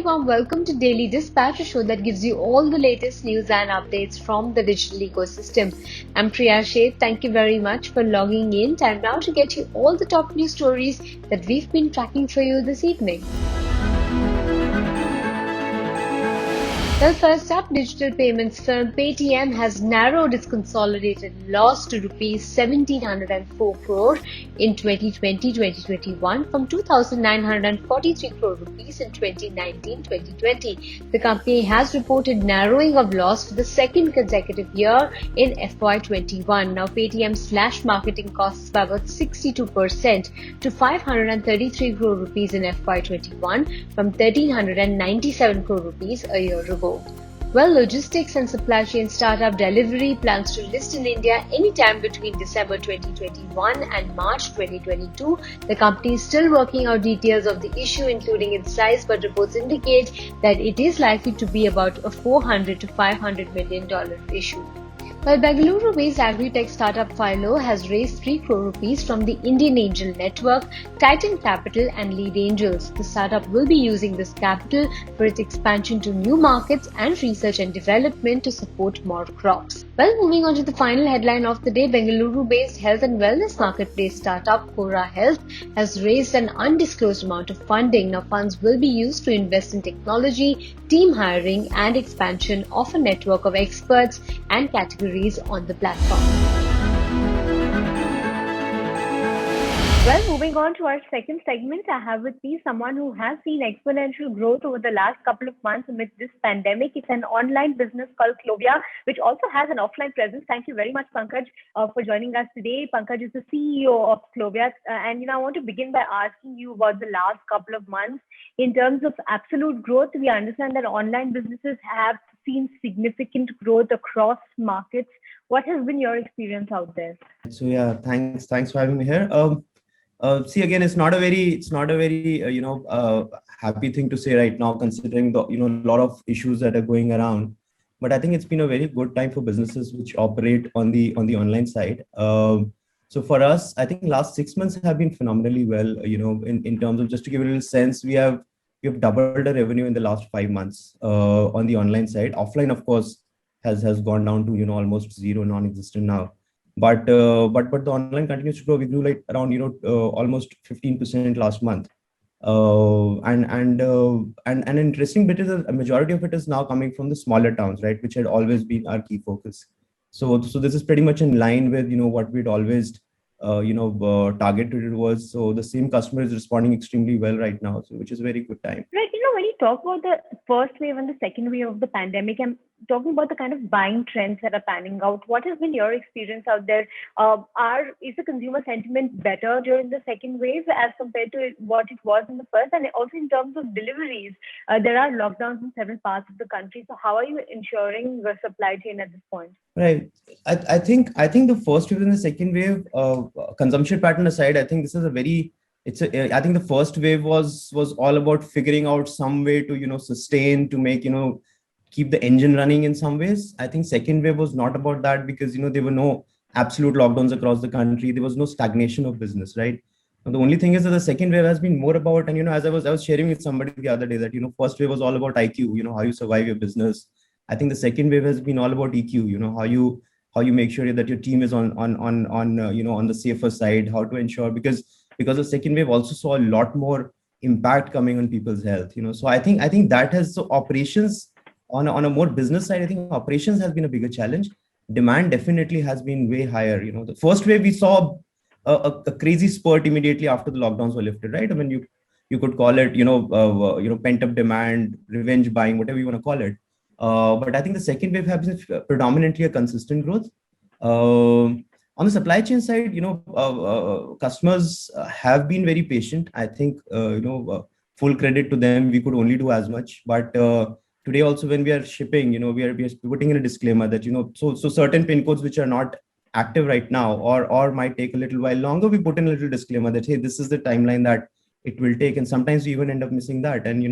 warm welcome to Daily Dispatch, a show that gives you all the latest news and updates from the digital ecosystem. I'm Priya Sheth. Thank you very much for logging in. Time now to get you all the top news stories that we've been tracking for you this evening. Well, first up, digital payments firm Paytm has narrowed its consolidated loss to rupees 1,704 crore in 2020-2021 from 2,943 crore rupees in 2019-2020. The company has reported narrowing of loss for the second consecutive year in FY21. Now, Paytm slashed marketing costs by about 62% to 533 crore rupees in FY21 from 1,397 crore rupees a year ago. Well, logistics and supply chain startup Delhivery plans to list in India anytime between December 2021 and March 2022. The company is still working out details of the issue, including its size, but reports indicate that it is likely to be about a $400 to $500 million issue. Well, Bengaluru-based agri-tech startup Philo has raised 3 crore rupees from the Indian Angel Network, Titan Capital and Lead Angels. The startup will be using this capital for its expansion to new markets and research and development to support more crops. Well, moving on to the final headline of the day, Bengaluru-based health and wellness marketplace startup Cora Health has raised an undisclosed amount of funding. Now, funds will be used to invest in technology, team hiring and expansion of a network of experts and categories on the platform. Well, moving on to our second segment, I have with me someone who has seen exponential growth over the last couple of months amidst this pandemic. It's an online business called Clovia, which also has an offline presence. Thank you very much, Pankaj, for joining us today. Pankaj is the CEO of Clovia. And I want to begin by asking you about the last couple of months. In terms of absolute growth, we understand that online businesses have seen significant growth across markets. What has been your experience out there? So yeah, thanks for having me here. See, again, it's not a very happy thing to say right now, considering the lot of issues that are going around. But I think it's been a very good time for businesses which operate on the online side. So for us, I think last 6 months have been phenomenally well. In terms of, just to give you a little sense, we have doubled the revenue in the last 5 months on the online side. Offline, of course, has gone down to almost zero, non-existent now. But the online continues to grow. We grew like around almost 15% last month. And an interesting bit is a majority of it is now coming from the smaller towns, right, which had always been our key focus. So this is pretty much in line with what we'd always targeted it was. So the same customer is responding extremely well right now, so which is a very good time. Right. When you talk about the first wave and the second wave of the pandemic, I'm talking about the kind of buying trends that are panning out. What has been your experience out there? Is the consumer sentiment better during the second wave as compared to what it was in the first? And also in terms of deliveries, there are lockdowns in several parts of the country. So how are you ensuring the supply chain at this point? Right. I think the first wave and the second wave, consumption pattern aside, I think this is I think the first wave was all about figuring out some way to sustain, to make keep the engine running in some ways. I think second wave was not about that, because there were no absolute lockdowns across the country. There was no stagnation of business, right? And the only thing is that the second wave has been more about, and as I was sharing with somebody the other day, that first wave was all about IQ, how you survive your business. I think the second wave has been all about EQ, how you make sure that your team is on the safer side, how to ensure, because the second wave also saw a lot more impact coming on people's health. So I think that has, so operations on a more business side, I think operations has been a bigger challenge. Demand definitely has been way higher. The first wave we saw a crazy spurt immediately after the lockdowns were lifted, right? I mean, you could call it pent up demand, revenge buying, whatever you want to call it. But I think the second wave has been predominantly a consistent growth. On the supply chain side, customers have been very patient. I think full credit to them. We could only do as much, but today also when we are shipping, we are putting in a disclaimer that so certain pin codes which are not active right now or might take a little while longer, we put in a little disclaimer that, hey, this is the timeline that it will take, and sometimes we even end up missing that, and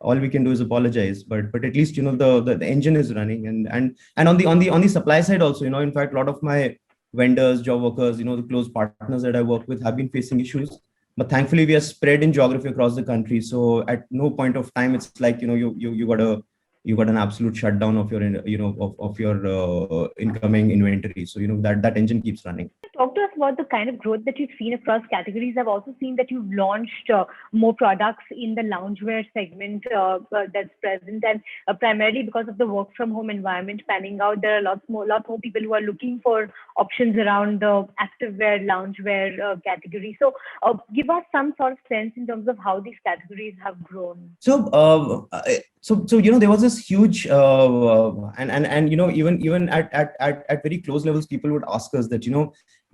all we can do is apologize, but at least the engine is running, and on the supply side also, in fact, a lot of my vendors, job workers, the close partners that I work with have been facing issues, but thankfully we are spread in geography across the country. So at no point of time it's like, you got an absolute shutdown of your of your incoming inventory. So that engine keeps running. Talk to us about the kind of growth that you've seen across categories. I've also seen that you've launched more products in the loungewear segment that's present, and primarily because of the work from home environment panning out, there are lot more people who are looking for options around the activewear, loungewear category. So, give us some sort of sense in terms of how these categories have grown. So there was this huge and even at very close levels, people would ask us that,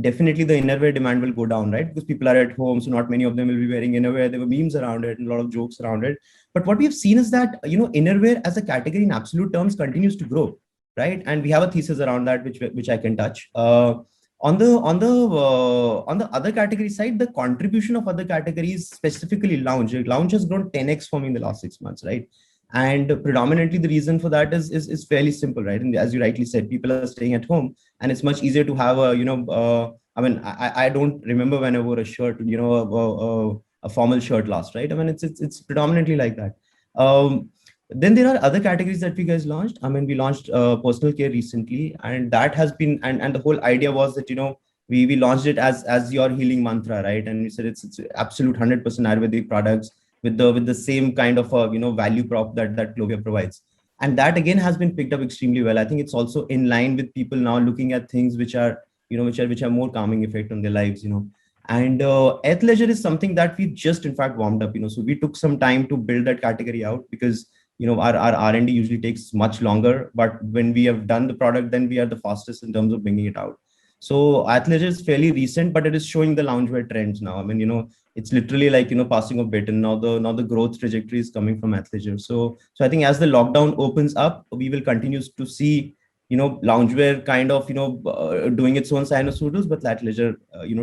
definitely the innerwear demand will go down, right? Because people are at home, so not many of them will be wearing innerwear. There were memes around it and a lot of jokes around it. But what we've seen is that, innerwear as a category in absolute terms continues to grow, right? And we have a thesis around that, which I can touch. On the other category side, the contribution of other categories, specifically lounge has grown 10x for me in the last 6 months, right? And predominantly the reason for that is fairly simple, right? And as you rightly said, people are staying at home, and it's much easier to have I don't remember when I wore a shirt, a formal shirt last, right? I mean, it's predominantly like that. Then there are other categories that we guys launched. I mean, we launched personal care recently, and that has been, and the whole idea was that, we launched it as your healing mantra, right? And we said it's absolute 100% Ayurvedic products with the same kind of value prop that Clovia provides. And that again has been picked up extremely well. I think it's also in line with people now looking at things which are more calming effect on their lives, And athleisure is something that we just in fact warmed up, So we took some time to build that category out, because our R&D usually takes much longer, but when we have done the product, then we are the fastest in terms of bringing it out. So athleisure is fairly recent, but it is showing the loungewear trends now. I mean, it's literally like, passing a bit, and now the growth trajectory is coming from athleisure. So I think as the lockdown opens up, we will continue to see, loungewear kind of, doing its own sinusoidals, but athleisure,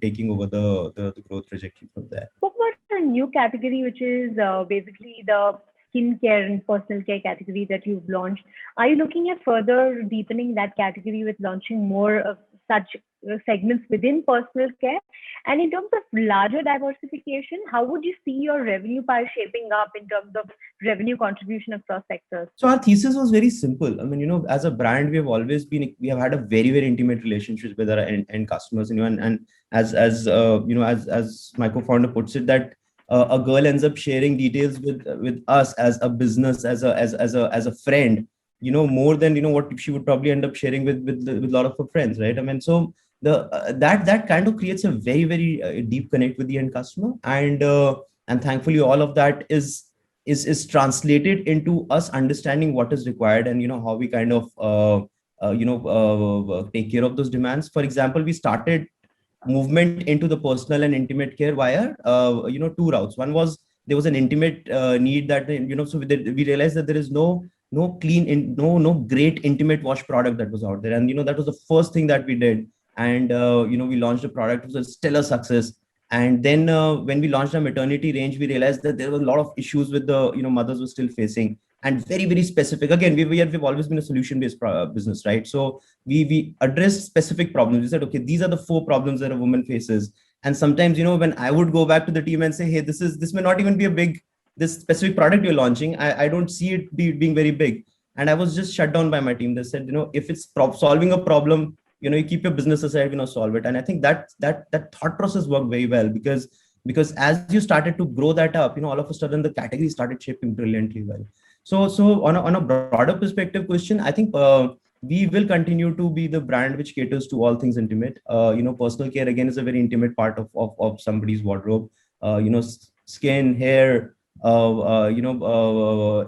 taking over the growth trajectory from there. What about a new category, which is basically the skincare and personal care category that you've launched? Are you looking at further deepening that category with launching more of such segments within personal care? And in terms of larger diversification, how would you see your revenue pie shaping up in terms of revenue contribution across sectors? So our thesis was very simple. I mean, as a brand, we have had a very, very intimate relationship with our end customers, and as my co-founder puts it, that a girl ends up sharing details with us as a business, as a friend, more than what she would probably end up sharing with a lot of her friends, right? I mean, so that kind of creates a very, very deep connect with the end customer, and thankfully all of that is translated into us understanding what is required, and how we kind of take care of those demands. For example, we started movement into the personal and intimate care via two routes. One was, there was an intimate need that so we realized that there is no clean no great intimate wash product that was out there, and that was the first thing that we did. And we launched a product. It was a stellar success. And then when we launched our maternity range, we realized that there were a lot of issues with the mothers were still facing, and very, very specific. Again, we've always been a solution-based business, right? So we addressed specific problems. We said, okay, these are the 4 problems that a woman faces. And sometimes, when I would go back to the team and say, hey, this may not even be this specific product you're launching, I don't see it being very big. And I was just shut down by my team. They said, if it's solving a problem, you keep your business aside, solve it. And I think that thought process worked very well, because as you started to grow that up, all of a sudden the category started shaping brilliantly well. So on a broader perspective question, I think we will continue to be the brand which caters to all things intimate. Personal care again is a very intimate part of somebody's wardrobe. Skin, hair,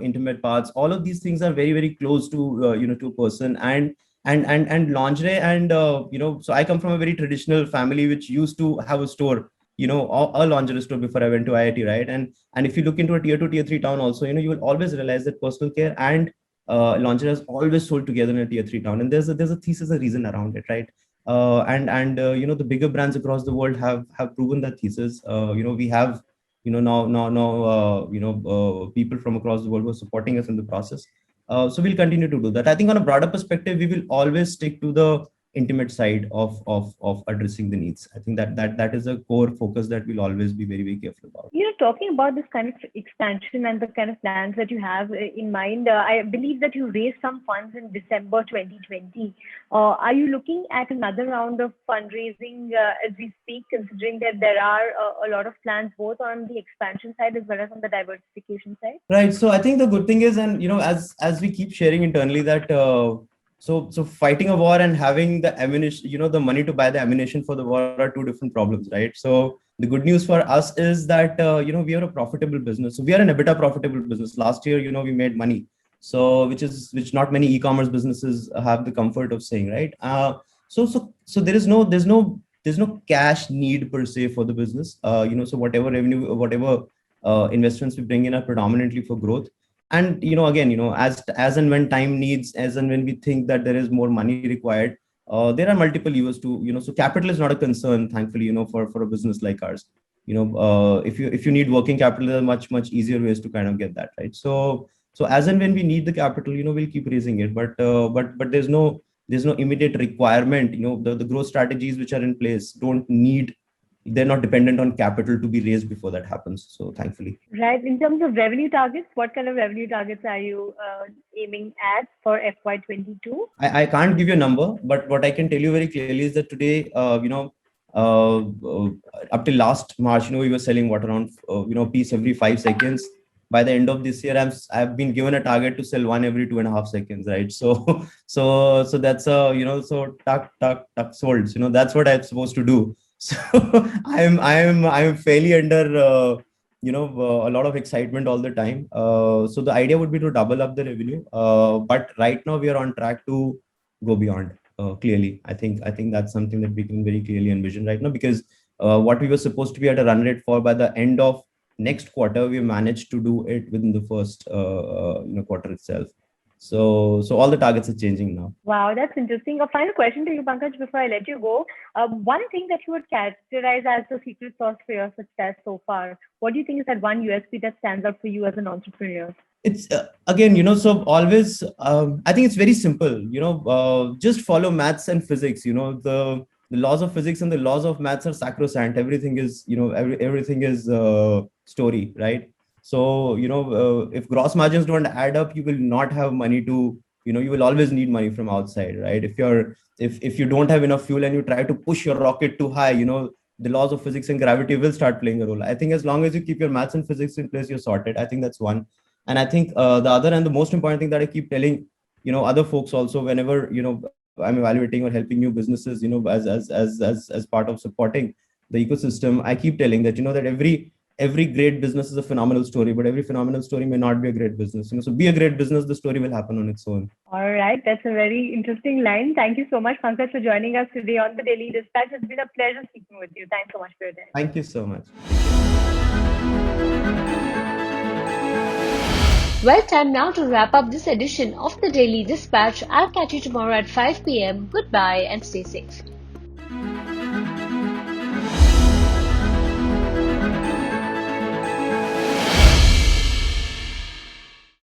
intimate parts. All of these things are very, very close to to a person, and lingerie, and so I come from a very traditional family which used to have a store, a lingerie store before I went to IIT, right? And if you look into a tier 2, tier 3 town also, you will always realize that personal care and lingerie is always sold together in a tier 3 town, and there's a thesis, a reason around it, right? The bigger brands across the world have proven that thesis. We have now people from across the world who are supporting us in the process. So we'll continue to do that. I think on a broader perspective, we will always stick to the intimate side of addressing the needs. I think that is a core focus that we'll always be very, very careful about. Talking about this kind of expansion and the kind of plans that you have in mind, I believe that you raised some funds in December 2020. Are you looking at another round of fundraising as we speak, considering that there are a lot of plans both on the expansion side as well as on the diversification side? Right. So I think the good thing is, and as we keep sharing internally, that so fighting a war and having the ammunition, the money to buy the ammunition for the war are two different problems, right? So the good news for us is that we are a profitable business. So we are an EBITDA profitable business. Last year, we made money. So which not many e-commerce businesses have the comfort of saying, right? So there's no cash need per se for the business. So whatever revenue, whatever investments we bring in are predominantly for growth. And again, as and when time needs, as and when we think that there is more money required, there are multiple levers to, so capital is not a concern, thankfully, for a business like ours. If you need working capital, there are much easier ways to kind of get that, right? So as and when we need the capital, we'll keep raising it, but there's no immediate requirement. The growth strategies which are in place they're not dependent on capital to be raised before that happens. So thankfully. Right. In terms of revenue targets, what kind of revenue targets are you aiming at for FY22? I can't give you a number, but what I can tell you very clearly is that today, up till last March, we were selling around, piece every 5 seconds. By the end of this year, I've been given a target to sell one every 2.5 seconds, right? So that's so tuck sold. That's what I'm supposed to do. So I'm fairly under a lot of excitement all the time. So the idea would be to double up the revenue. But right now we are on track to go beyond. Clearly, I think that's something that we can very clearly envision right now, because what we were supposed to be at a run rate for by the end of next quarter, we managed to do it within the first quarter itself. So all the targets are changing now. Wow, that's interesting. A final question to you, Pankaj, before I let you go. One thing that you would characterize as the secret sauce for your success so far, what do you think is that one USP that stands out for you as an entrepreneur? It's again, so always, I think it's very simple, just follow maths and physics. The laws of physics and the laws of maths are sacrosanct. Everything is, everything is story, right? So, if gross margins don't add up, you will not have money to, you will always need money from outside, right? If you don't have enough fuel and you try to push your rocket too high, the laws of physics and gravity will start playing a role. I think as long as you keep your maths and physics in place, you're sorted. I think that's one. And I think the other and the most important thing that I keep telling, other folks also, whenever, I'm evaluating or helping new businesses, as part of supporting the ecosystem, I keep telling that, that every great business is a phenomenal story, but every phenomenal story may not be a great business. So be a great business, the story will happen on its own. All right. That's a very interesting line. Thank you so much, Pankaj, for joining us today on the Daily Dispatch. It's been a pleasure speaking with you. Thanks so much for your time. Thank you so much. Well, time now to wrap up this edition of the Daily Dispatch. I'll catch you tomorrow at 5 p.m. Goodbye and stay safe.